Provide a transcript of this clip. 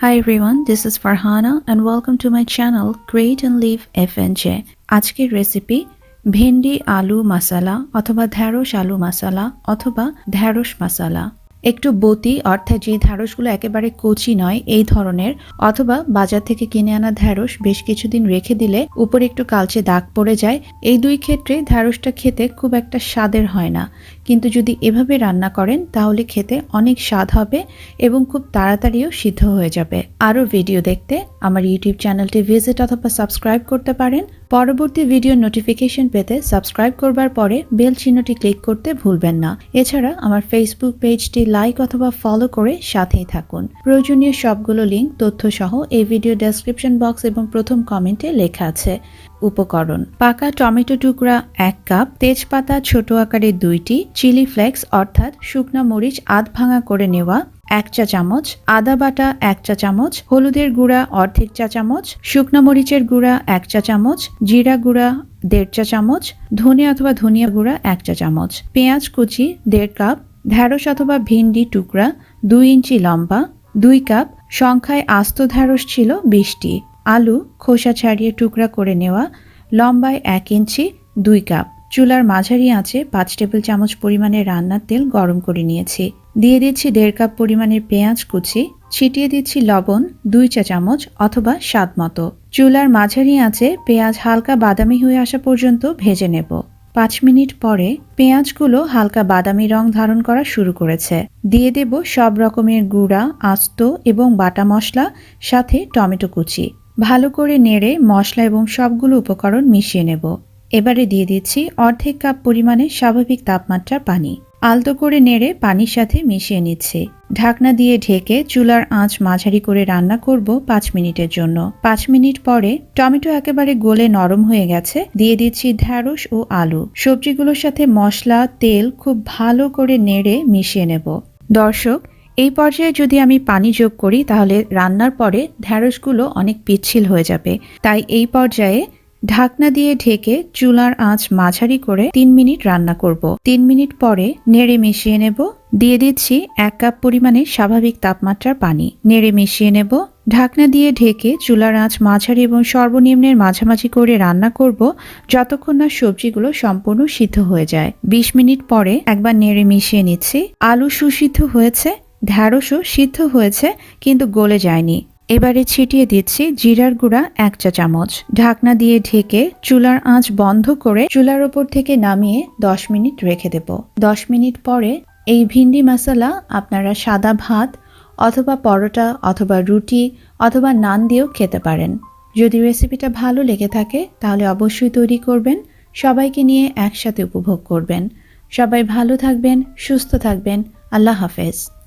Hi everyone, this is Farhana and welcome to my channel Create and Live FNJ. আজকের recipe ভিন্ডি আলু মাসালা অথবা ঢেঁড়স আলু মাসালা অথবা ঢেঁড়স মাসালা। একটু বতি অর্থাৎ যে ঢেঁড়সগুলো একেবারে কচি নয় এই ধরনের অথবা বাজার থেকে কিনে আনা ঢেঁড়স বেশ কিছুদিন রেখে দিলে উপরে একটু কালচে দাগ পড়ে যায়। এই দুই ক্ষেত্রে ঢেঁড়সটা খেতে খুব একটা স্বাদের হয় না, কিন্তু যদি এভাবে রান্না করেন তাহলে খেতে অনেক স্বাদ হবে এবং খুব তাড়াতাড়িও সিদ্ধ হয়ে যাবে। আরও ভিডিও দেখতে আমার ইউটিউব চ্যানেলটি ভিজিট অথবা সাবস্ক্রাইব করতে পারেন। পরবর্তী ভিডিও নোটিফিকেশন পেতে সাবস্ক্রাইব করবার পরে বেল চিহ্নটি ক্লিক করতে ভুলবেন না। এছাড়া আমার ফেসবুক পেজটি লাইক অথবা ফলো করে সাথেই থাকুন। প্রয়োজনীয় সবগুলো লিঙ্ক তথ্য সহ এই ভিডিও ডেসক্রিপশন বক্স এবং প্রথম কমেন্টে লেখা আছে। উপকরণ: পাকা টমেটো টুকরা 1 কাপ, তেজপাতা ছোট আকারে 2টি, চিলি ফ্লেক্স অর্থাৎ শুকনা মরিচ আধ ভাঙা করে নেওয়া 1 চা চামচ, আদা বাটা 1 চা চামচ, হলুদের গুঁড়া অর্ধেক চা চামচ, শুকনা মরিচের গুঁড়া 1 চা চামচ, জিরা গুঁড়া 1.5 চা চামচ, ধনে অথবা ধনিয়া গুঁড়া 1 চা চামচ, পেঁয়াজ কুচি 1.5 কাপ, ঢেঁড়স অথবা ভিন্ডি টুকরা 2 ইঞ্চি লম্বা 2 কাপ, সংখ্যায় আস্ত ঢেঁড়স ছিল 20টি, আলু খোসা ছাড়িয়ে টুকরা করে নেওয়া লম্বায় 1 ইঞ্চি 2 কাপ, চুলার মাঝারি আঁচে 5 টেবিল চামচ পরিমাণের রান্নার তেল গরম করে নিয়েছি। দিয়ে দিচ্ছি 1.5 কাপ পরিমাণের পেঁয়াজ কুচি, ছিটিয়ে দিচ্ছি লবণ 2 চা চামচ অথবা স্বাদ মতো। চুলার মাঝারি আঁচে পেঁয়াজ হালকা বাদামি হয়ে আসা পর্যন্ত ভেজে নেব। 5 মিনিট পরে পেঁয়াজগুলো হালকা বাদামি রং ধারণ করা শুরু করেছে। দিয়ে দেব সব রকমের গুঁড়া, আস্ত এবং বাটা মশলা, সাথে টমেটো কুচি। ভালো করে নেড়ে মশলা এবং সবগুলো উপকরণ মিশিয়ে নেব। এবারে দিয়ে দিচ্ছি অর্ধেক কাপ পরিমাণে স্বাভাবিক তাপমাত্রার পানি। আলতো করে নেড়ে পানির সাথে মিশিয়ে নিচ্ছি। ঢাকনা দিয়ে ঢেকে চুলার আঁচ মাঝারি করে রান্না করব 5 মিনিটের জন্য। 5 মিনিট পরে টমেটো একেবারে গলে নরম হয়ে গেছে। দিয়ে দিচ্ছি ঢেঁড়স ও আলু। সবজিগুলোর সাথে মশলা, তেল খুব ভালো করে নেড়ে মিশিয়ে নেব। দর্শক, এই পর্যায়ে যদি আমি পানি যোগ করি তাহলে রান্নার পরে ঢেঁড়সগুলো অনেক পিচ্ছিল হয়ে যাবে। তাই এই পর্যায়ে ঢাকনা দিয়ে ঢেকে চুলার আঁচ মাঝারি করে 3 মিনিট রান্না করব। 3 মিনিট পরে নেড়ে মিশিয়ে নেব। দিয়ে দিচ্ছি 1 কাপ পরিমাণে স্বাভাবিক তাপমাত্রার পানি। নেড়ে মিশিয়ে নেব। ঢাকনা দিয়ে ঢেকে চুলার আঁচ মাঝারি এবং সর্বনিম্নের মাঝামাঝি করে রান্না করব যতক্ষণ না সবজিগুলো সম্পূর্ণ সিদ্ধ হয়ে যায়। 20 মিনিট পরে একবার নেড়ে মিশিয়ে নিচ্ছি। আলু সুসিদ্ধ হয়েছে, ঢেঁড়সও সিদ্ধ হয়েছে কিন্তু গলে যায়নি। এবারে ছিটিয়ে দিচ্ছি জিরার গুঁড়া 1 চা চামচ। ঢাকনা দিয়ে ঢেকে চুলার আঁচ বন্ধ করে চুলার ওপর থেকে নামিয়ে 10 মিনিট রেখে দেব। 10 মিনিট পরে এই ভিন্ডি মশলা আপনারা সাদা ভাত অথবা পরোটা অথবা রুটি অথবা নান দিয়েও খেতে পারেন। যদি রেসিপিটা ভালো লেগে থাকে তাহলে অবশ্যই তৈরি করবেন। সবাইকে নিয়ে একসাথে উপভোগ করবেন। সবাই ভালো থাকবেন, সুস্থ থাকবেন। আল্লাহ হাফেজ।